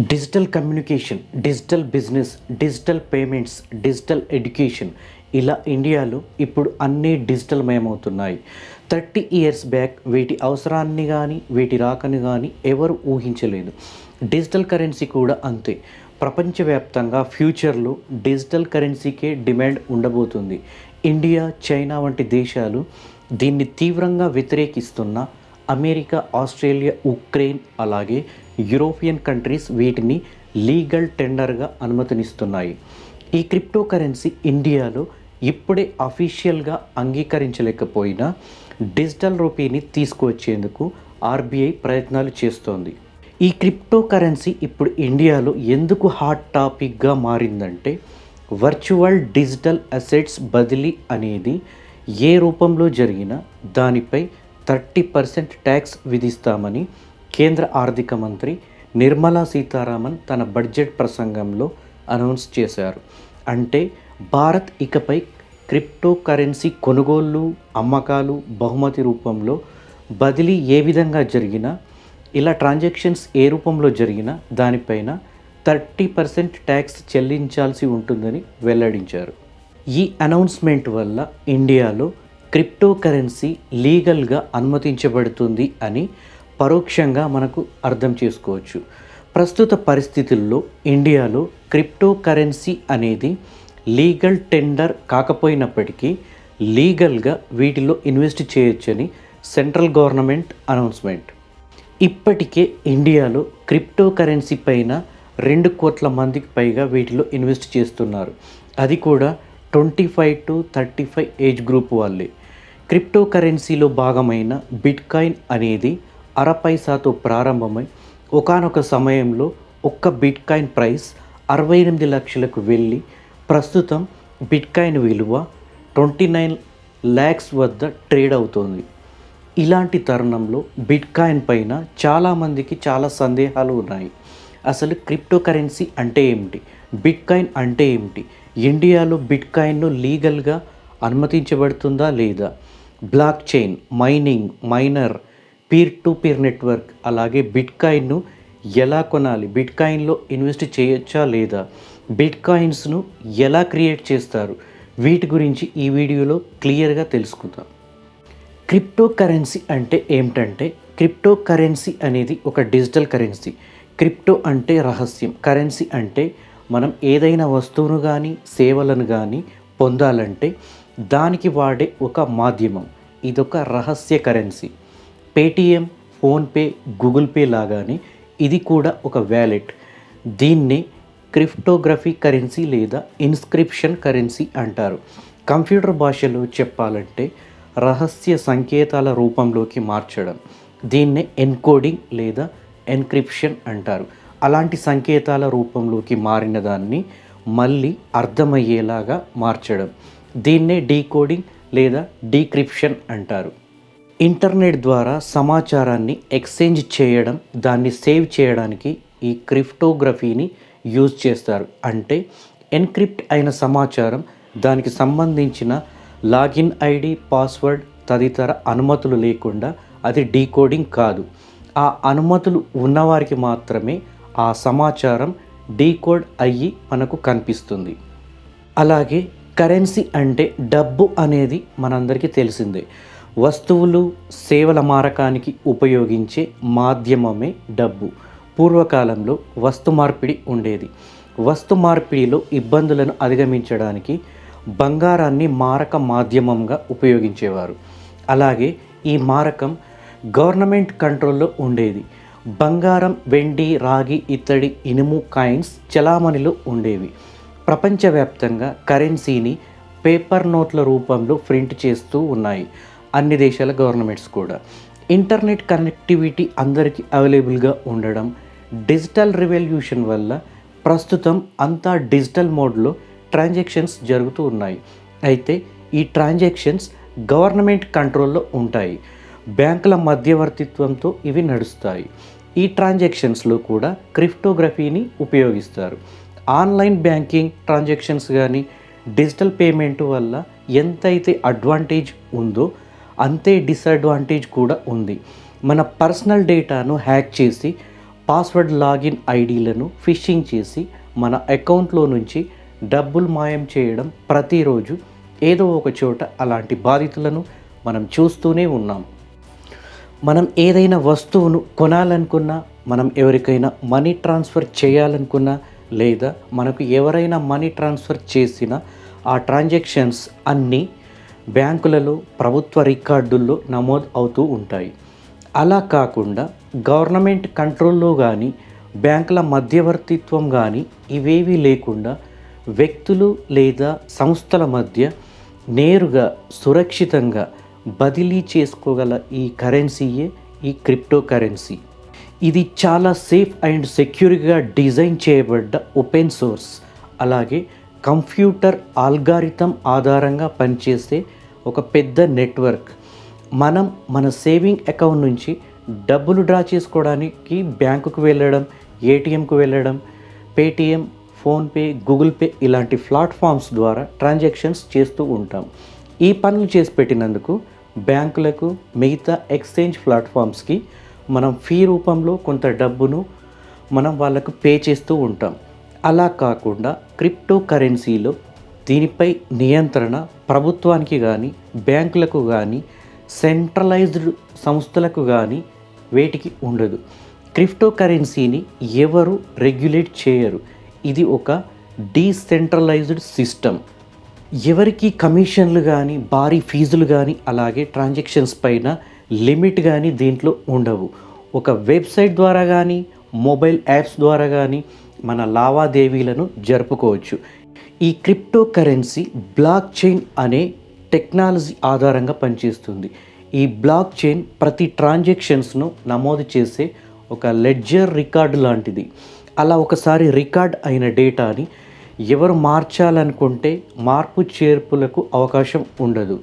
Digital communication, digital business, digital payments, digital education ఇలా ఇండియాలో ఇప్పుడు అన్నీ డిజిటల్ మయమవుతున్నాయి. 30 ఇయర్స్ బ్యాక్ వీటి అవసరాన్ని కానీ వీటి రాకని కానీ ఎవరు ఊహించలేదు. డిజిటల్ కరెన్సీ కూడా అంతే. ప్రపంచవ్యాప్తంగా ఫ్యూచర్లో డిజిటల్ కరెన్సీకే డిమాండ్ ఉండబోతుంది. ఇండియా, చైనా వంటి దేశాలు దీన్ని తీవ్రంగా వ్యతిరేకిస్తున్న అమెరికా, ఆస్ట్రేలియా, ఉక్రెయిన్ అలాగే యూరోపియన్ కంట్రీస్ వీటిని లీగల్ టెండర్గా అనుమతినిస్తున్నాయి. ఈ క్రిప్టో కరెన్సీ ఇండియాలో ఇప్పుడే అఫీషియల్గా అంగీకరించలేకపోయినా డిజిటల్ రూపీని తీసుకువచ్చేందుకు ఆర్బీఐ ప్రయత్నాలు చేస్తోంది. ఈ క్రిప్టో కరెన్సీ ఇప్పుడు ఇండియాలో ఎందుకు హాట్ టాపిక్గా మారిందంటే, వర్చువల్ డిజిటల్ అసెట్స్ బదిలీ అనేది ఏ రూపంలో జరిగినా దానిపై 30% ట్యాక్స్ విధిస్తామని కేంద్ర ఆర్థిక మంత్రి నిర్మలా సీతారామన్ తన బడ్జెట్ ప్రసంగంలో అనౌన్స్ చేశారు. అంటే భారత్ ఇకపై క్రిప్టో కరెన్సీ కొనుగోళ్ళు, అమ్మకాలు, బహుమతి రూపంలో బదిలీ ఏ విధంగా జరిగినా, ఇలా ట్రాన్సాక్షన్స్ ఏ రూపంలో జరిగినా దానిపైన 30% ట్యాక్స్ చెల్లించాల్సి ఉంటుందని వెల్లడించారు. ఈ అనౌన్స్మెంట్ వల్ల ఇండియాలో క్రిప్టో కరెన్సీ లీగల్గా అనుమతించబడుతుంది అని పరోక్షంగా మనకు అర్థం చేసుకోవచ్చు. ప్రస్తుత పరిస్థితుల్లో ఇండియాలో క్రిప్టో కరెన్సీ అనేది లీగల్ టెండర్ కాకపోయినప్పటికీ లీగల్గా వీటిలో ఇన్వెస్ట్ చేయొచ్చని సెంట్రల్ గవర్నమెంట్ అనౌన్స్మెంట్. ఇప్పటికే ఇండియాలో క్రిప్టో కరెన్సీ పైన 2 కోట్ల మందికి పైగా వీటిలో ఇన్వెస్ట్ చేస్తున్నారు. అది కూడా 25 to 35 ఏజ్ గ్రూప్ వాళ్ళే. క్రిప్టో కరెన్సీలో భాగమైన బిట్కాయిన్ అనేది 0.5 పైసాతో ప్రారంభమై ఒకానొక సమయంలో ఒక్క బిట్కాయిన్ ప్రైస్ 68 లక్షలకు వెళ్ళి ప్రస్తుతం బిట్కాయిన్ విలువ 29 lakhs వద్ద ట్రేడ్ అవుతోంది. ఇలాంటి తరుణంలో బిట్కాయిన్ పైన చాలామందికి చాలా సందేహాలు ఉన్నాయి. అసలు క్రిప్టో కరెన్సీ అంటే ఏమిటి, బిట్కాయిన్ అంటే ఏమిటి, ఇండియాలో బిట్కాయిన్ను లీగల్గా అనుమతించబడుతుందా లేదా, blockchain, miner, peer to peer network, అలాగే బిట్కాయిన్ను ఎలా కొనాలి, బిట్కాయిన్లో ఇన్వెస్ట్ చేయొచ్చా లేదా, బిట్కాయిన్స్ను ఎలా క్రియేట్ చేస్తారు, వీటి గురించి ఈ వీడియోలో క్లియర్గా తెలుసుకుందాం. క్రిప్టో కరెన్సీ అంటే ఏమిటంటే, క్రిప్టో కరెన్సీ అనేది ఒక డిజిటల్ కరెన్సీ. క్రిప్టో అంటే రహస్యం, కరెన్సీ అంటే మనం ఏదైనా వస్తువును కానీ సేవలను కానీ పొందాలంటే దానికి వాడే ఒక మాధ్యమం. ఇదొక రహస్య currency. Paytm, PhonePe, Google pay లాగానే ఇది కూడా ఒక వ్యాలెట్. దీన్నే క్రిప్టోగ్రఫీ కరెన్సీ లేదా ఇన్స్క్రిప్షన్ కరెన్సీ అంటారు. కంప్యూటర్ భాషలో చెప్పాలంటే రహస్య సంకేతాల రూపంలోకి మార్చడం. దీన్నే ఎన్కోడింగ్ లేదా ఎన్క్రిప్షన్ అంటారు. అలాంటి సంకేతాల రూపంలోకి మారిన దాన్ని మళ్ళీ అర్థమయ్యేలాగా మార్చడం. దీన్నే డీకోడింగ్ లేదా డీక్రిప్షన్ అంటారు. ఇంటర్నెట్ ద్వారా సమాచారాన్ని ఎక్స్చేంజ్ చేయడం, దాన్ని సేవ్ చేయడానికి ఈ క్రిప్టోగ్రఫీని యూజ్ చేస్తారు. అంటే ఎన్క్రిప్ట్ అయిన సమాచారం, దానికి సంబంధించిన లాగిన్ ఐడి, పాస్వర్డ్ తదితర అనుమతులు లేకుండా అది డీకోడింగ్ కాదు. ఆ అనుమతులు ఉన్నవారికి మాత్రమే ఆ సమాచారం డీకోడ్ అయ్యి మనకు కనిపిస్తుంది. అలాగే కరెన్సీ అంటే డబ్బు అనేది మనందరికీ తెలిసిందే. వస్తువులు, సేవల మారకానికి ఉపయోగించే మాధ్యమమే డబ్బు. పూర్వకాలంలో వస్తు మార్పిడి ఉండేది. వస్తు మార్పిడిలో ఇబ్బందులను అధిగమించడానికి బంగారాన్ని మారక మాధ్యమంగా ఉపయోగించేవారు. అలాగే ఈ మారకం గవర్నమెంట్ కంట్రోల్లో ఉండేది. బంగారం, వెండి, రాగి, ఇత్తడి, ఇనుము కాయిన్స్ చలామణిలో ఉండేవి. ప్రపంచవ్యాప్తంగా కరెన్సీని పేపర్ నోట్ల రూపంలో ప్రింట్ చేస్తూ ఉన్నాయి అన్ని దేశాల గవర్నమెంట్స్ కూడా. ఇంటర్నెట్ కనెక్టివిటీ అందరికీ అవైలబుల్గా ఉండడం, డిజిటల్ రెవల్యూషన్ వల్ల ప్రస్తుతం అంతా డిజిటల్ మోడ్లో ట్రాన్సాక్షన్స్ జరుగుతూ ఉన్నాయి. అయితే ఈ ట్రాన్సాక్షన్స్ గవర్నమెంట్ కంట్రోల్లో ఉంటాయి. బ్యాంకుల మధ్యవర్తిత్వంతో ఇవి నడుస్తాయి. ఈ ట్రాన్సాక్షన్స్లో కూడా క్రిప్టోగ్రఫీని ఉపయోగిస్తారు. ఆన్లైన్ బ్యాంకింగ్ ట్రాన్సాక్షన్స్ కానీ డిజిటల్ పేమెంట్ వల్ల ఎంతైతే అడ్వాంటేజ్ ఉందో అంతే డిసడ్వాంటేజ్ కూడా ఉంది. మన పర్సనల్ డేటాను హ్యాక్ చేసి పాస్వర్డ్ లాగిన్ ఐడీలను ఫిషింగ్ చేసి మన అకౌంట్లో నుంచి డబ్బులు మాయం చేయడం ప్రతిరోజు ఏదో ఒక చోట అలాంటి బాధితులను మనం చూస్తూనే ఉన్నాం. మనం ఏదైనా వస్తువును కొనాలనుకున్నా, మనం ఎవరికైనా మనీ ట్రాన్స్ఫర్ చేయాలనుకున్నా, లేదా మనకు ఎవరైనా మనీ ట్రాన్స్ఫర్ చేసిన ఆ ట్రాన్సాక్షన్స్ అన్నీ బ్యాంకులలో ప్రభుత్వ రికార్డుల్లో నమోదు అవుతూ ఉంటాయి. అలా కాకుండా గవర్నమెంట్ కంట్రోల్లో కానీ బ్యాంకుల మధ్యవర్తిత్వం కానీ ఇవేవీ లేకుండా వ్యక్తులు లేదా సంస్థల మధ్య నేరుగా సురక్షితంగా బదిలీ చేసుకోగల ఈ కరెన్సీయే ఈ క్రిప్టో కరెన్సీ. ఇది చాలా సేఫ్ అండ్ సెక్యూర్గా డిజైన్ చేయబడ్డ ఓపెన్ సోర్స్, అలాగే కంప్యూటర్ ఆల్గారిథం ఆధారంగా పనిచేసే ఒక పెద్ద నెట్వర్క్. మనం మన సేవింగ్ అకౌంట్ నుంచి డబ్బులు డ్రా చేసుకోవడానికి బ్యాంకుకు వెళ్ళడం, ఏటీఎంకు వెళ్ళడం, పేటిఎం, ఫోన్పే, గూగుల్ పే ఇలాంటి ప్లాట్ఫామ్స్ ద్వారా ట్రాన్సాక్షన్స్ చేస్తూ ఉంటాం. ఈ పనులు చేసి పెట్టినందుకు బ్యాంకులకు, మిగతా ఎక్స్చేంజ్ ప్లాట్ఫామ్స్కి మనం ఫీ రూపంలో కొంత డబ్బును మనం వాళ్ళకు పే చేస్తూ ఉంటాం. అలా కాకుండా క్రిప్టో కరెన్సీలో దీనిపై నియంత్రణ ప్రభుత్వానికి కానీ, బ్యాంకులకు కానీ, సెంట్రలైజ్డ్ సంస్థలకు కానీ వేటికి ఉండదు. క్రిప్టో కరెన్సీని ఎవరు రెగ్యులేట్ చేయరు. ఇది ఒక డీసెంట్రలైజ్డ్ సిస్టమ్. ఎవరికి కమిషన్లు కానీ, భారీ ఫీజులు కానీ, అలాగే ట్రాన్సాక్షన్స్ పైన లిమిట్ కానీ దీంట్లో ఉండవు. ఒక వెబ్సైట్ ద్వారా కానీ, మొబైల్ యాప్స్ ద్వారా కానీ మన లావాదేవీలను జరుపుకోవచ్చు. ఈ క్రిప్టో కరెన్సీ బ్లాక్ చైన్ అనే టెక్నాలజీ ఆధారంగా పనిచేస్తుంది. ఈ బ్లాక్ చైన్ ప్రతి ట్రాన్సాక్షన్స్ను నమోదు చేసే ఒక లెడ్జర్ రికార్డు లాంటిది. అలా ఒకసారి రికార్డ్ అయిన డేటాని ఎవరు మార్చాలనుకుంటే మార్పు చేర్పులకు అవకాశం ఉండదు.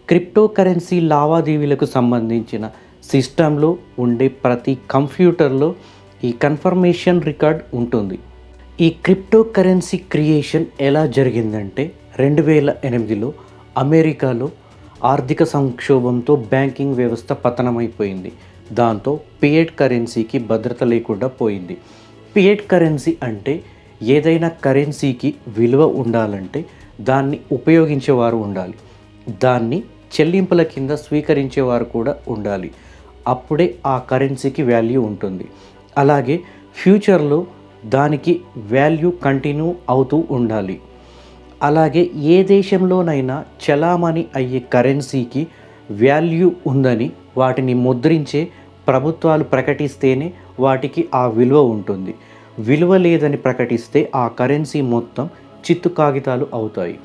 క్రిప్టో కరెన్సీ లావాదేవీలకు సంబంధించిన సిస్టంలో ఉండే ప్రతి కంప్యూటర్లో ఈ కన్ఫర్మేషన్ రికార్డ్ ఉంటుంది. ఈ క్రిప్టో కరెన్సీ క్రియేషన్ ఎలా జరిగిందంటే 2008లో అమెరికాలో ఆర్థిక సంక్షోభంతో బ్యాంకింగ్ వ్యవస్థ పతనమైపోయింది. దాంతో ఫియట్ కరెన్సీకి భద్రత లేకుండా పోయింది. ఫియట్ కరెన్సీ అంటే ఏదైనా కరెన్సీకి విలువ ఉండాలంటే దాన్ని ఉపయోగించేవారు ఉండాలి, దాన్ని చెల్లింపుల కింద స్వీకరించేవారు కూడా ఉండాలి. అప్పుడే ఆ కరెన్సీకి వాల్యూ ఉంటుంది. అలాగే ఫ్యూచర్లో దానికి వాల్యూ కంటిన్యూ అవుతూ ఉండాలి. అలాగే ఏ దేశంలోనైనా చలామణి అయ్యే కరెన్సీకి వాల్యూ ఉందని వాటిని ముద్రించే ప్రభుత్వాలు ప్రకటిస్తేనే వాటికి ఆ విలువ ఉంటుంది. విలువ లేదని ప్రకటిస్తే ఆ కరెన్సీ మొత్తం చిత్తు కాగితాలు అవుతాయి.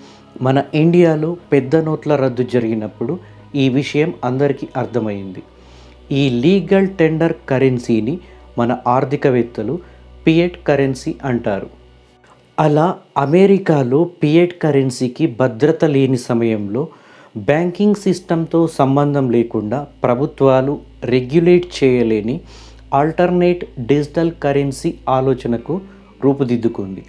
మన ఇండియాలో పెద్ద నోట్ల రద్దు జరిగినప్పుడు ఈ విషయం అందరికీ అర్థమైంది. ఈ లీగల్ టెండర్ కరెన్సీని మన ఆర్థికవేత్తలు ఫియట్ కరెన్సీ అంటారు. అలా అమెరికాలో ఫియట్ కరెన్సీకి భద్రత లేని సమయంలో బ్యాంకింగ్ సిస్టంతో సంబంధం లేకుండా ప్రభుత్వాలు రెగ్యులేట్ చేయలేని ఆల్టర్నేట్ డిజిటల్ కరెన్సీ ఆలోచనకు రూపుదిద్దుకుంది.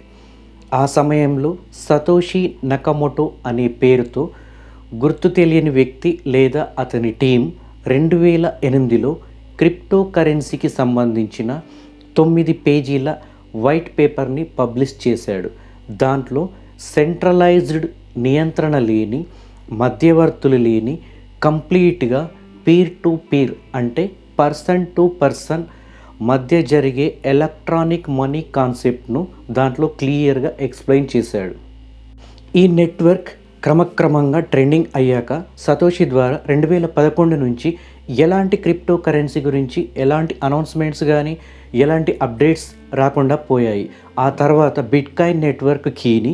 ఆ సమయంలో సతోషి నకమోటో అనే పేరుతో గుర్తు తెలియని వ్యక్తి లేదా అతని టీం 2008లో క్రిప్టో కరెన్సీకి సంబంధించిన 9 పేజీల వైట్ పేపర్ని పబ్లిష్ చేశాడు. దాంట్లో సెంట్రలైజ్డ్ నియంత్రణ లేని, మధ్యవర్తులు లేని, కంప్లీట్గా పీర్ టు పీర్ అంటే పర్సన్ టు పర్సన్ మధ్య జరిగే ఎలక్ట్రానిక్ మనీ కాన్సెప్ట్ను దాంట్లో క్లియర్గా ఎక్స్ప్లెయిన్ చేశాడు. ఈ నెట్వర్క్ క్రమక్రమంగా ట్రెండింగ్ అయ్యాక సతోషి ద్వారా 2011 నుంచి ఎలాంటి క్రిప్టో కరెన్సీ గురించి ఎలాంటి అనౌన్స్మెంట్స్ కానీ ఎలాంటి అప్డేట్స్ రాకుండా పోయాయి. ఆ తర్వాత బిట్కాయిన్ నెట్వర్క్ కీని,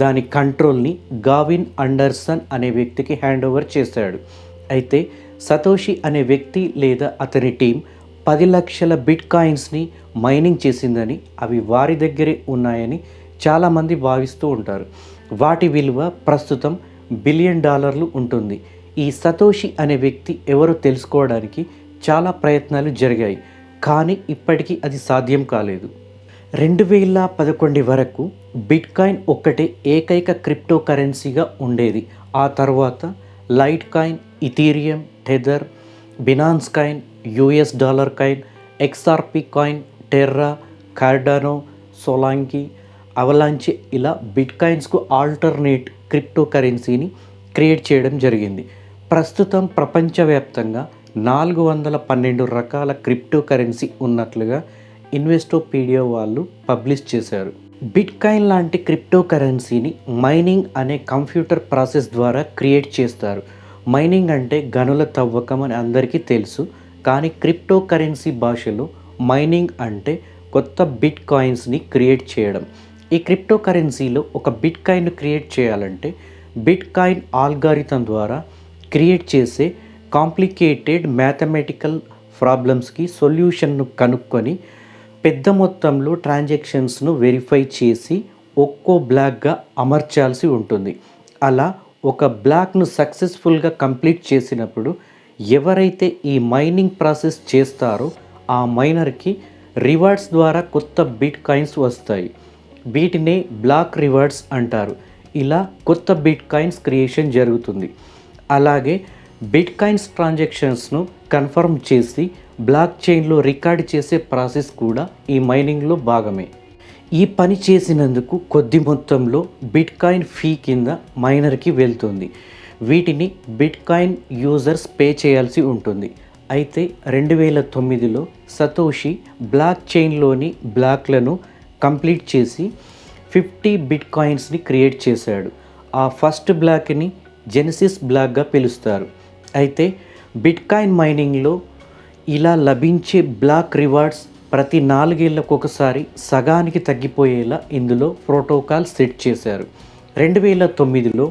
దాని కంట్రోల్ని గావిన్ అండర్సన్ అనే వ్యక్తికి హ్యాండ్ ఓవర్ చేశాడు. అయితే సతోషి అనే వ్యక్తి లేదా అతని టీం 10 లక్షల బిట్కాయిన్స్ని మైనింగ్ చేసిందని, అవి వారి దగ్గరే ఉన్నాయని చాలామంది భావిస్తూ ఉంటారు. వాటి విలువ ప్రస్తుతం $1 బిలియన్ ఉంటుంది. ఈ సతోషి అనే వ్యక్తి ఎవరో తెలుసుకోవడానికి చాలా ప్రయత్నాలు జరిగాయి, కానీ ఇప్పటికీ అది సాధ్యం కాలేదు. 2011 వరకు బిట్కాయిన్ ఒక్కటే ఏకైక క్రిప్టో కరెన్సీగా ఉండేది. ఆ తర్వాత Litecoin, Ethereum, Tether, Binance coin, US dollar coin, XRP coin, Terra, Cardano, సోలాంకి, అవలాంచి ఇలా బిట్కాయిన్స్కు ఆల్టర్నేట్ క్రిప్టో కరెన్సీని క్రియేట్ చేయడం జరిగింది. ప్రస్తుతం ప్రపంచవ్యాప్తంగా 412 రకాల క్రిప్టో కరెన్సీ ఉన్నట్లుగా ఇన్వెస్టోపీడియా వాళ్ళు పబ్లిష్ చేశారు. బిట్కాయిన్ లాంటి క్రిప్టో కరెన్సీని మైనింగ్ అనే కంప్యూటర్ ప్రాసెస్ ద్వారా క్రియేట్ చేస్తారు. మైనింగ్ అంటే గనుల తవ్వకం అని అందరికీ తెలుసు. కానీ క్రిప్టో కరెన్సీ భాషలో మైనింగ్ అంటే కొత్త బిట్ కాయిన్స్ని క్రియేట్ చేయడం. ఈ క్రిప్టో కరెన్సీలో ఒక బిట్ కాయిన్ క్రియేట్ చేయాలంటే బిట్ కాయిన్ ఆల్గారిథం ద్వారా క్రియేట్ చేసే కాంప్లికేటెడ్ మ్యాథమెటికల్ ప్రాబ్లమ్స్కి సొల్యూషన్ను కనుక్కొని పెద్ద మొత్తంలో ట్రాన్సాక్షన్స్ను వెరిఫై చేసి ఒక్కో బ్లాక్గా అమర్చాల్సి ఉంటుంది. అలా ఒక బ్లాక్ను సక్సెస్ఫుల్గా కంప్లీట్ చేసినప్పుడు ఎవరైతే ఈ మైనింగ్ ప్రాసెస్ చేస్తారో ఆ మైనర్కి రివార్డ్స్ ద్వారా కొత్త బిట్ కాయిన్స్ వస్తాయి. వీటినే బ్లాక్ రివార్డ్స్ అంటారు. ఇలా కొత్త బిట్ కాయిన్స్ క్రియేషన్ జరుగుతుంది. అలాగే బిట్ కాయిన్స్ ట్రాన్సాక్షన్స్ను కన్ఫర్మ్ చేసి బ్లాక్ చైన్లో రికార్డ్ చేసే ప్రాసెస్ కూడా ఈ మైనింగ్లో భాగమే. ఈ పని చేసినందుకు కొద్ది మొత్తంలో బిట్ కాయిన్ ఫీ కింద మైనర్కి వెళ్తుంది. వీటిని బిట్ కాయిన్ యూజర్స్ పే చేయాల్సి ఉంటుంది. అయితే 2009లో సతోషి బ్లాక్ చైన్లోని బ్లాక్లను కంప్లీట్ చేసి 50 బిట్ కాయిన్స్ని క్రియేట్ చేశాడు. ఆ ఫస్ట్ బ్లాక్ని జెనసిస్ బ్లాక్గా పిలుస్తారు. అయితే బిట్ కాయిన్ మైనింగ్లో ఇలా లభించే బ్లాక్ రివార్డ్స్ ప్రతి 4 ఏళ్లకు ఒకసారి సగానికి తగ్గిపోయేలా ఇందులో ప్రోటోకాల్ సెట్ చేశారు. 2009లో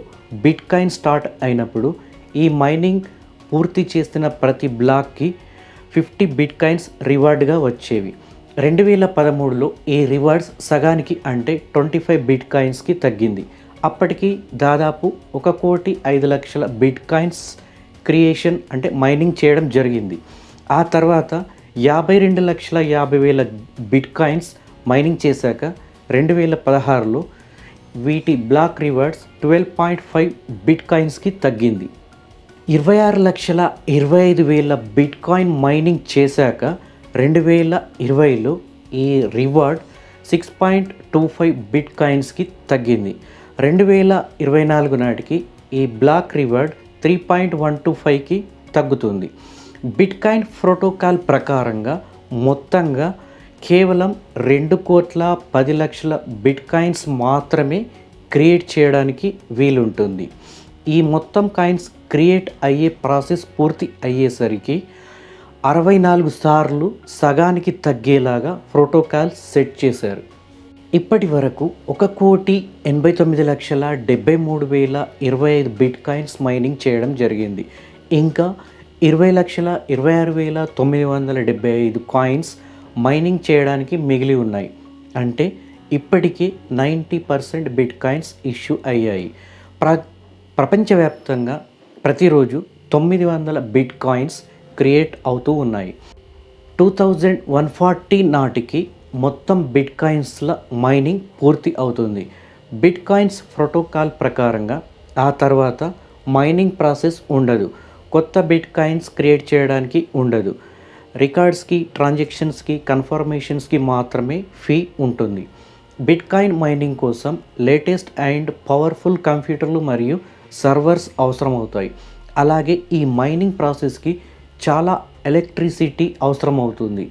బిట్ కాయిన్ స్టార్ట్ అయినప్పుడు ఈ మైనింగ్ పూర్తి చేసిన ప్రతి బ్లాక్కి 50 బిట్ కాయిన్స్ రివార్డ్గా వచ్చేవి. 2013లో ఈ రివార్డ్స్ సగానికి అంటే 25 బిట్ కాయిన్స్కి తగ్గింది. అప్పటికి దాదాపు 1,05,00,000 బిట్ కాయిన్స్ క్రియేషన్ అంటే మైనింగ్ చేయడం జరిగింది. ఆ తర్వాత 52,50,000 బిట్ కాయిన్స్ మైనింగ్ చేశాక 2016లో వీటి బ్లాక్ రివార్డ్స్ 12.5 బిట్ కాయిన్స్కి తగ్గింది. 26,25,000 బిట్ కాయిన్ మైనింగ్ చేశాక 2020లో ఈ రివార్డ్ 6.25 బిట్ కాయిన్స్కి తగ్గింది. 2024 నాటికి ఈ బ్లాక్ రివార్డ్ 3.125కి తగ్గుతుంది. బిట్ కాయిన్ ప్రోటోకాల్ ప్రకారంగా మొత్తంగా కేవలం 2,10,00,000 బిట్ కాయిన్స్ మాత్రమే క్రియేట్ చేయడానికి వీలుంటుంది. ఈ మొత్తం కాయిన్స్ క్రియేట్ అయ్యే ప్రాసెస్ పూర్తి అయ్యేసరికి 64 సార్లు సగానికి తగ్గేలాగా ప్రోటోకాల్ సెట్ చేశారు. ఇప్పటి వరకు 1,89,73,025 బిట్ కాయిన్స్ మైనింగ్ చేయడం జరిగింది. ఇంకా 20,26,975 కాయిన్స్ మైనింగ్ చేయడానికి మిగిలి ఉన్నాయి. అంటే ఇప్పటికీ 90% బిట్ కాయిన్స్ ఇష్యూ అయ్యాయి. ప్రపంచవ్యాప్తంగా ప్రతిరోజు 900 బిట్ కాయిన్స్ క్రియేట్ అవుతూ ఉన్నాయి. 2140 నాటికి మొత్తం బిట్ కాయిన్స్ల మైనింగ్ పూర్తి అవుతుంది. బిట్ కాయిన్స్ ప్రోటోకాల్ ప్రకారంగా ఆ తర్వాత మైనింగ్ ప్రాసెస్ ఉండదు. కొత్త బిట్ కాయిన్స్ క్రియేట్ చేయడానికి ఉండదు. రికార్డ్స్కి, ట్రాన్సాక్షన్స్కి, కన్ఫర్మేషన్స్కి మాత్రమే ఫీ ఉంటుంది. బిట్ కాయిన్ మైనింగ్ కోసం లేటెస్ట్ అండ్ పవర్ఫుల్ కంప్యూటర్లు మరియు సర్వర్స్ అవసరమవుతాయి. అలాగే ఈ మైనింగ్ ప్రాసెస్కి చాలా ఎలక్ట్రిసిటీ అవసరమవుతుంది.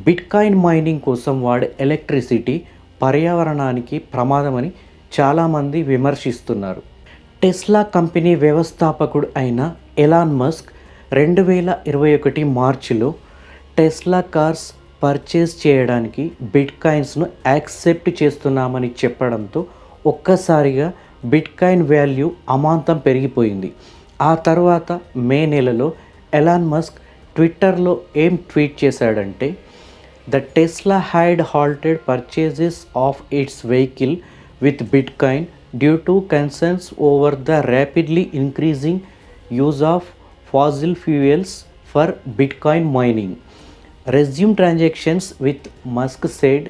బిట్ కాయిన్ మైనింగ్ కోసం వాడే ఎలక్ట్రిసిటీ పర్యావరణానికి ప్రమాదమని చాలామంది విమర్శిస్తున్నారు. టెస్లా కంపెనీ వ్యవస్థాపకుడు అయిన ఎలాన్ మస్క్ 2021 మార్చిలో టెస్లా కార్స్ పర్చేస్ చేయడానికి బిట్ కాయిన్స్ను యాక్సెప్ట్ చేస్తున్నామని చెప్పడంతో ఒక్కసారిగా బిట్ కాయిన్ వాల్యూ అమాంతం పెరిగిపోయింది. ఆ తర్వాత మే నెలలో ఎలాన్ మస్క్ ట్విట్టర్లో ఏం ట్వీట్ చేశాడంటే, the Tesla had halted purchases of its vehicle with bitcoin due to concerns over the rapidly increasing use of fossil fuels for bitcoin mining. Resume transactions with Musk said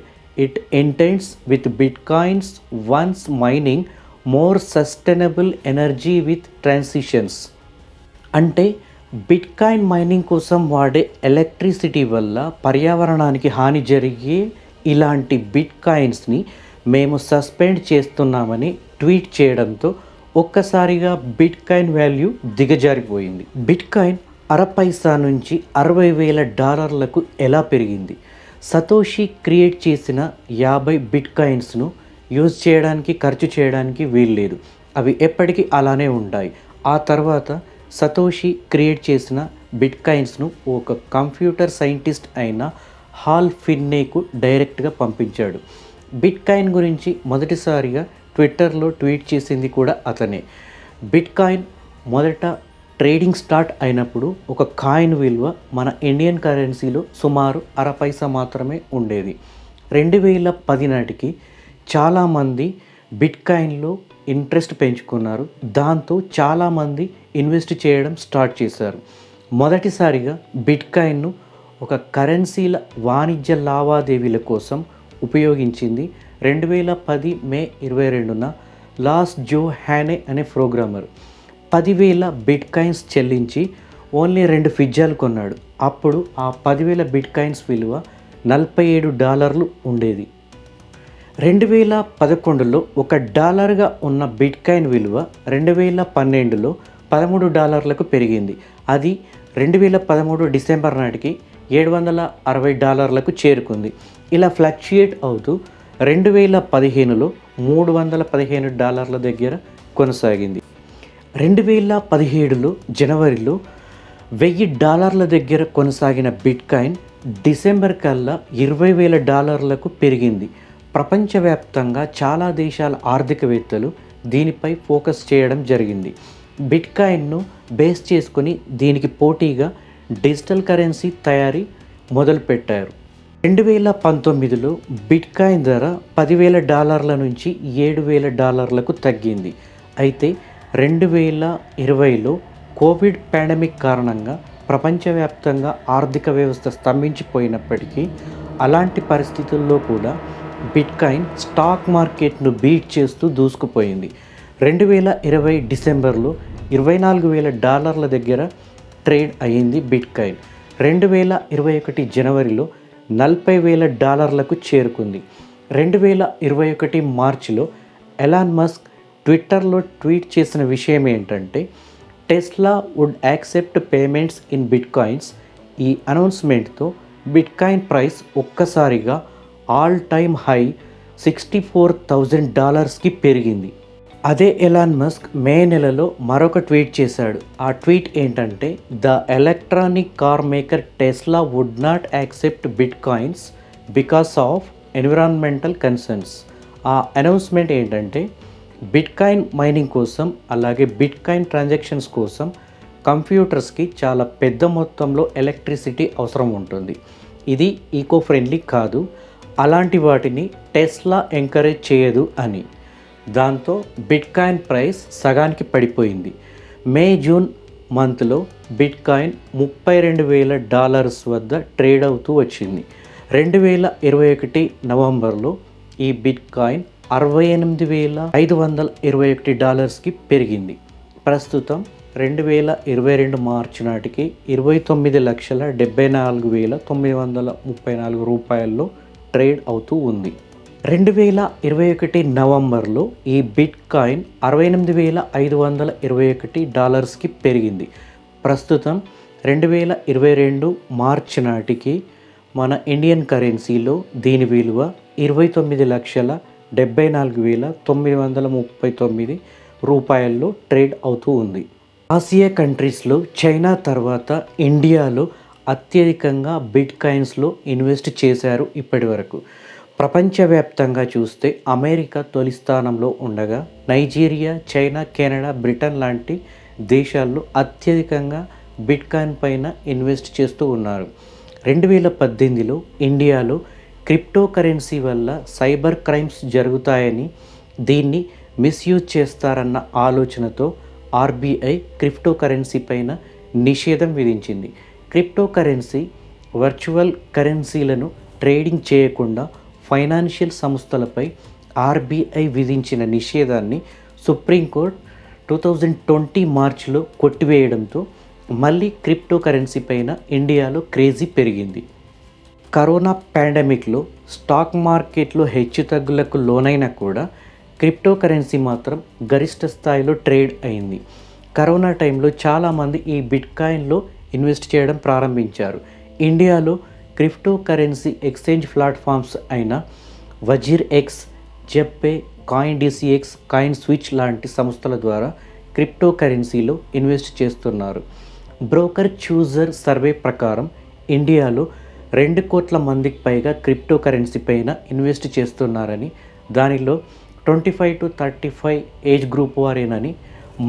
it intends with Bitcoins once mining more sustainable energy with transitions. అంటే bitcoin mining కోసం వాడే electricity వల్ల పర్యావరణానికి హాని జరిగే ఇలాంటి బిట్కాయిన్స్ని మేము suspend చేస్తున్నామని ట్వీట్ చేయడంతో ఒక్కసారిగా బిట్కాయిన్ వాల్యూ దిగజారిపోయింది. బిట్కాయిన్ అరపైసా నుంచి $60,000 ఎలా పెరిగింది? సతోషి క్రియేట్ చేసిన 50 బిట్కాయిన్స్ను యూజ్ చేయడానికి, ఖర్చు చేయడానికి వీల్లేదు. అవి ఎప్పటికీ అలానే ఉంటాయి. ఆ తర్వాత సతోషి క్రియేట్ చేసిన బిట్కాయిన్స్ను ఒక కంప్యూటర్ సైంటిస్ట్ అయిన హాల్ ఫిన్నేకు డైరెక్ట్గా పంపించాడు. బిట్కాయిన్ గురించి మొదటిసారిగా ట్విట్టర్లో ట్వీట్ చేసింది కూడా అతనే. బిట్కాయిన్ మొదట ట్రేడింగ్ స్టార్ట్ అయినప్పుడు ఒక కాయిన్ విలువ మన ఇండియన్ కరెన్సీలో సుమారు అరపైసా మాత్రమే ఉండేది. 2010 నాటికి చాలామంది బిట్కాయిన్లో ఇంట్రెస్ట్ పెంచుకున్నారు. దాంతో చాలామంది ఇన్వెస్ట్ చేయడం స్టార్ట్ చేశారు. మొదటిసారిగా బిట్కాయిన్ను ఒక కరెన్సీల వాణిజ్య లావాదేవీల కోసం ఉపయోగించింది 2010 మే 22న లాస్ జో హ్యానే అనే ప్రోగ్రామర్ 10,000 బిట్కాయిన్స్ చెల్లించి ఓన్లీ 2 పిజ్జాలు కొన్నాడు. అప్పుడు ఆ 10,000 బిట్కాయిన్స్ విలువ $47 ఉండేది. 2011లో $1గా ఉన్న బిట్కాయిన్ విలువ 2012లో $13కు పెరిగింది. అది 2013 డిసెంబర్ నాటికి $760కు చేరుకుంది. ఇలా ఫ్లక్చుయేట్ అవుతూ 2015లో $315 దగ్గర కొనసాగింది. 2017లో జనవరిలో $1,000 దగ్గర కొనసాగిన బిట్కాయిన్ డిసెంబర్ కల్లా $20,000కు పెరిగింది. ప్రపంచవ్యాప్తంగా చాలా దేశాల ఆర్థికవేత్తలు దీనిపై ఫోకస్ చేయడం జరిగింది. బిట్కాయిన్ను బేస్ చేసుకుని దీనికి పోటీగా డిజిటల్ కరెన్సీ తయారీ మొదలుపెట్టారు. 2019లో బిట్కాయిన్ ధర $10,000 నుంచి $7,000కు తగ్గింది. అయితే 2020లో కోవిడ్ పాండమిక్ కారణంగా ప్రపంచవ్యాప్తంగా ఆర్థిక వ్యవస్థ స్తంభించిపోయినప్పటికీ అలాంటి పరిస్థితుల్లో కూడా బిట్కాయిన్ స్టాక్ మార్కెట్ను బీట్ చేస్తూ దూసుకుపోయింది. 2020 డిసెంబర్లో $24,000 దగ్గర ట్రేడ్ అయ్యింది బిట్కాయిన్. 2021 జనవరిలో $40,000కు చేరుకుంది. 2021 మార్చిలో ఎలాన్ మస్క్ ట్విట్టర్లో ట్వీట్ చేసిన విషయం ఏంటంటే, Tesla would accept payments in bitcoins. ఈ అనౌన్స్మెంట్తో బిట్కాయిన్ ప్రైస్ ఒక్కసారిగా ఆల్ టైమ్ హై $64,000కి పెరిగింది. అదే ఎలాన్ మస్క్ మే నెలలో మరొక ట్వీట్ చేశాడు. ఆ ట్వీట్ ఏంటంటే, the electronic car maker Tesla would not accept bitcoins because of environmental concerns. ఆ అనౌన్స్మెంట్ ఏంటంటే, బిట్కాయిన్ మైనింగ్ కోసం అలాగే బిట్కాయిన్ ట్రాన్సాక్షన్స్ కోసం కంప్యూటర్స్కి చాలా పెద్ద మొత్తంలో ఎలక్ట్రిసిటీ అవసరం ఉంటుంది. ఇది ఈకో ఫ్రెండ్లీ కాదు. అలాంటి వాటిని టెస్లా ఎంకరేజ్ చేయదు అని. దాంతో బిట్కాయిన్ ప్రైస్ సగానికి పడిపోయింది. మే జూన్ మంత్లో బిట్కాయిన్ $32,000 వద్ద ట్రేడ్ అవుతూ వచ్చింది. 2021 నవంబర్లో ఈ బిట్కాయిన్ $68,521కి పెరిగింది. ప్రస్తుతం 2022 మార్చి నాటికి $29,74,934 ట్రేడ్ అవుతూ ఉంది. 2021 నవంబర్లో ఈ బిట్కాయిన్ $68,521కి పెరిగింది. ప్రస్తుతం 2022 మార్చి నాటికి మన ఇండియన్ కరెన్సీలో దీని విలువ $29,74,939 ట్రేడ్ అవుతూ ఉంది. ఆసియా కంట్రీస్లో చైనా తర్వాత ఇండియాలో అత్యధికంగా బిట్కాయిన్స్లో ఇన్వెస్ట్ చేశారు ఇప్పటి వరకు. ప్రపంచవ్యాప్తంగా చూస్తే అమెరికా తొలి స్థానంలో ఉండగా నైజీరియా, చైనా, కెనడా, బ్రిటన్ లాంటి దేశాల్లో అత్యధికంగా బిట్కాయిన్ పైన ఇన్వెస్ట్ చేస్తూ ఉన్నారు. 2018లో ఇండియాలో క్రిప్టో కరెన్సీ వల్ల సైబర్ క్రైమ్స్ జరుగుతాయని, దీన్ని మిస్యూజ్ చేస్తారన్న ఆలోచనతో ఆర్బీఐ క్రిప్టో కరెన్సీ పైన నిషేధం విధించింది. క్రిప్టో కరెన్సీ, వర్చువల్ కరెన్సీలను ట్రేడింగ్ చేయకుండా ఫైనాన్షియల్ సంస్థలపై ఆర్బీఐ విధించిన నిషేధాన్ని సుప్రీంకోర్టు 2020 మార్చిలో కొట్టివేయడంతో మళ్ళీ క్రిప్టో కరెన్సీ పైన ఇండియాలో క్రేజీ పెరిగింది. కరోనా పాండమిక్లో స్టాక్ మార్కెట్లో హెచ్చుతగ్గులకు లోనైనా కూడా క్రిప్టో కరెన్సీ మాత్రం గరిష్ట స్థాయిలో ట్రేడ్ అయింది. కరోనా టైంలో చాలామంది ఈ బిట్కాయిన్లో ఇన్వెస్ట్ చేయడం ప్రారంభించారు. ఇండియాలో క్రిప్టో కరెన్సీ ఎక్స్చేంజ్ ప్లాట్ఫామ్స్ అయిన WazirX, Zebpay, CoinDCX, CoinSwitch లాంటి సంస్థల ద్వారా క్రిప్టో కరెన్సీలో ఇన్వెస్ట్ చేస్తున్నారు. బ్రోకర్ చూజర్ సర్వే ప్రకారం ఇండియాలో 2 కోట్ల మందికి పైగా క్రిప్టో కరెన్సీ పైన ఇన్వెస్ట్ చేస్తున్నారని, దానిలో 25 to 35 ఏజ్ గ్రూప్ వారేనని,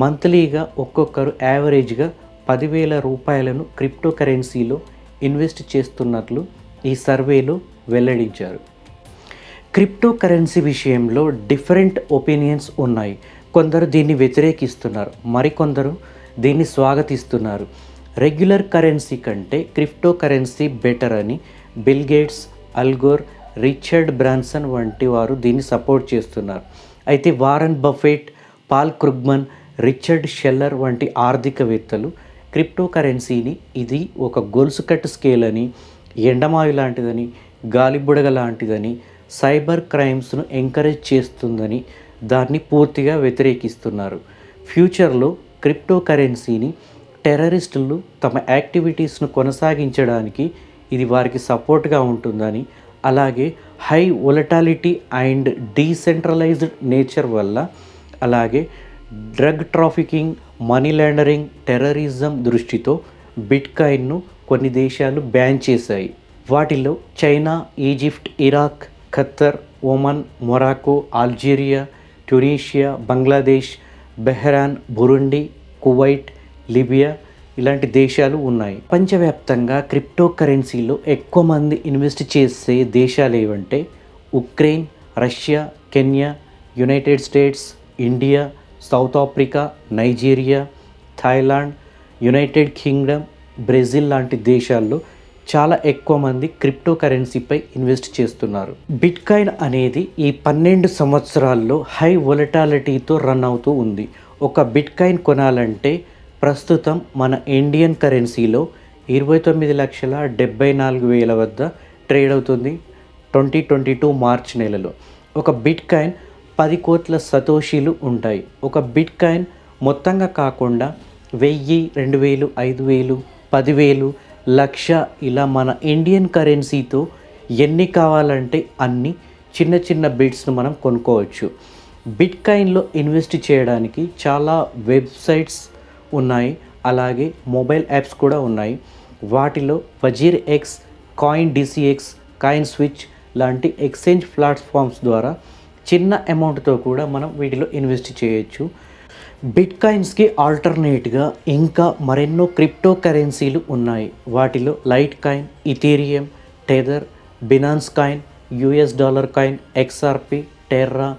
మంత్లీగా ఒక్కొక్కరు యావరేజ్గా 10,000 రూపాయలను క్రిప్టో కరెన్సీలో ఇన్వెస్ట్ చేస్తున్నట్లు ఈ సర్వేలో వెల్లడించారు. క్రిప్టో కరెన్సీ విషయంలో డిఫరెంట్ ఒపీనియన్స్ ఉన్నాయి. కొందరు దీన్ని వ్యతిరేకిస్తున్నారు, మరికొందరు దీన్ని స్వాగతిస్తున్నారు. రెగ్యులర్ కరెన్సీ కంటే క్రిప్టో కరెన్సీ బెటర్ అని Bill Gates, Al Gore, Richard Branson వంటి వారు దీన్ని సపోర్ట్ చేస్తున్నారు. అయితే Warren Buffett, Paul Krugman, Richard Shiller వంటి ఆర్థికవేత్తలు క్రిప్టో కరెన్సీని ఇది ఒక గొలుసు కట్టు స్కేల్ అని, ఎండమావి లాంటిదని, గాలిబుడగ లాంటిదని, సైబర్ క్రైమ్స్ను ఎంకరేజ్ చేస్తుందని దాన్ని పూర్తిగా వ్యతిరేకిస్తున్నారు. ఫ్యూచర్లో క్రిప్టో కరెన్సీని టెర్రరిస్టులు తమ యాక్టివిటీస్ను కొనసాగించడానికి ఇది వారికి సపోర్ట్గా ఉంటుందని, అలాగే high volatility and decentralised nature వల్ల, అలాగే drug trafficking, money laundering, terrorism దృష్టితో బిట్కాయిన్ను కొన్ని దేశాలు బ్యాన్ చేశాయి. వాటిలో China, Egypt, Iraq, Qatar, Oman, Morocco, Algeria, Tunisia, Bangladesh, Bahrain, Burundi, Kuwait, Libya ఇలాంటి దేశాలు ఉన్నాయి. ప్రపంచవ్యాప్తంగా క్రిప్టో కరెన్సీలో ఎక్కువ మంది ఇన్వెస్ట్ చేసే దేశాలు ఏవంటే Ukraine, Russia, Kenya, United states, India, south Africa, Nigeria, Thailand, United Kingdom, Brazil లాంటి దేశాల్లో చాలా ఎక్కువ మంది క్రిప్టో కరెన్సీపై ఇన్వెస్ట్ చేస్తున్నారు. బిట్కాయిన్ అనేది ఈ 12 సంవత్సరాల్లో హై వొలటాలిటీతో రన్ అవుతూ ఉంది. ఒక బిట్కాయిన్ కొనాలంటే ప్రస్తుతం మన ఇండియన్ కరెన్సీలో 29,74,000 వద్ద ట్రేడ్ అవుతుంది 2022 మార్చ్ నెలలో. ఒక బిట్కాయిన్ 10 కోట్ల సతోషీలు ఉంటాయి. ఒక బిట్కాయిన్ మొత్తంగా కాకుండా 1000, 2000, 5000, 10,000, 1,00,000 ఇలా మన ఇండియన్ కరెన్సీతో ఎన్ని కావాలంటే అన్ని చిన్న చిన్న బిట్స్ను మనం కొనుక్కోవచ్చు. బిట్కాయిన్లో ఇన్వెస్ట్ చేయడానికి చాలా వెబ్సైట్స్ ఉన్నాయి, అలాగే మొబైల్ యాప్స్ కూడా ఉన్నాయి. వాటిలో Wazir X, coin DCX, CoinSwitch లాంటి ఎక్స్చేంజ్ ప్లాట్ఫామ్స్ ద్వారా చిన్న అమౌంట్తో కూడా మనం వీటిలో ఇన్వెస్ట్ చేయొచ్చు. బిట్కాయిన్స్కి ఆల్టర్నేట్గా ఇంకా మరెన్నో క్రిప్టో కరెన్సీలు ఉన్నాయి. వాటిలో light coin, Ethereum, tether, Binance coin, US dollar coin, XRP, Terra,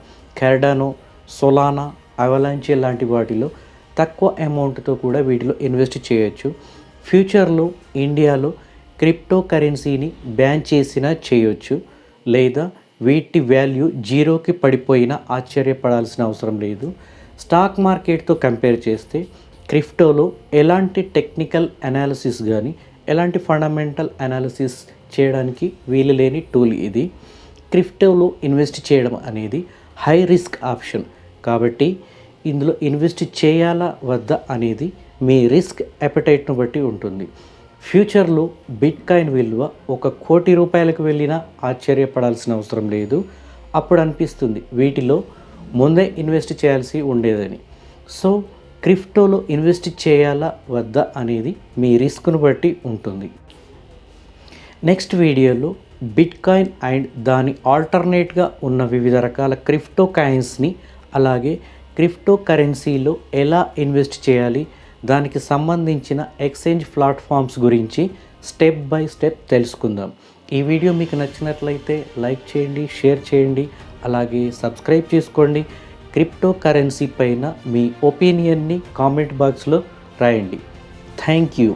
Cardano, Solana, అవలాంచే లాంటి వాటిలో తక్కువ అమౌంట్తో కూడా వీటిలో ఇన్వెస్ట్ చేయొచ్చు. ఫ్యూచర్లో ఇండియాలో క్రిప్టో కరెన్సీని బ్యాన్ చేసినా చేయొచ్చు, లేదా వీటి వాల్యూ జీరోకి పడిపోయినా ఆశ్చర్యపడాల్సిన అవసరం లేదు. స్టాక్ మార్కెట్తో కంపేర్ చేస్తే క్రిప్టోలో ఎలాంటి టెక్నికల్ అనాలిసిస్ కానీ ఎలాంటి ఫండమెంటల్ అనాలిసిస్ చేయడానికి వీలు లేని టూల్ ఇది. క్రిప్టోలో ఇన్వెస్ట్ చేయడం అనేది హై రిస్క్ ఆప్షన్ కాబట్టి ఇందులో ఇన్వెస్ట్ చేయాలా వద్దా అనేది మీ రిస్క్ అపెటైట్ను బట్టి ఉంటుంది. ఫ్యూచర్లో బిట్కాయిన్ విలువ 1 కోటి రూపాయలకు వెళ్ళినా ఆశ్చర్యపడాల్సిన అవసరం లేదు. అప్పుడు అనిపిస్తుంది వీటిలో ముందే ఇన్వెస్ట్ చేయాల్సి ఉండేదని. సో క్రిప్టోలో ఇన్వెస్ట్ చేయాలా వద్దా అనేది మీ రిస్క్ను బట్టి ఉంటుంది. నెక్స్ట్ వీడియోలో బిట్కాయిన్ అండ్ దాని ఆల్టర్నేట్గా ఉన్న వివిధ రకాల క్రిప్టో కాయిన్స్ని, అలాగే క్రిప్టో కరెన్సీలో ఎలా ఇన్వెస్ట్ చేయాలి, దానికి సంబంధించిన ఎక్స్చేంజ్ ప్లాట్ఫామ్స్ గురించి స్టెప్ బై స్టెప్ తెలుసుకుందాం. ఈ వీడియో మీకు నచ్చినట్లయితే లైక్ చేయండి, షేర్ చేయండి, అలాగే సబ్స్క్రైబ్ చేసుకోండి. క్రిప్టో కరెన్సీ పైన మీ ఒపీనియన్ని కామెంట్ బాక్స్లో రాయండి. Thank you.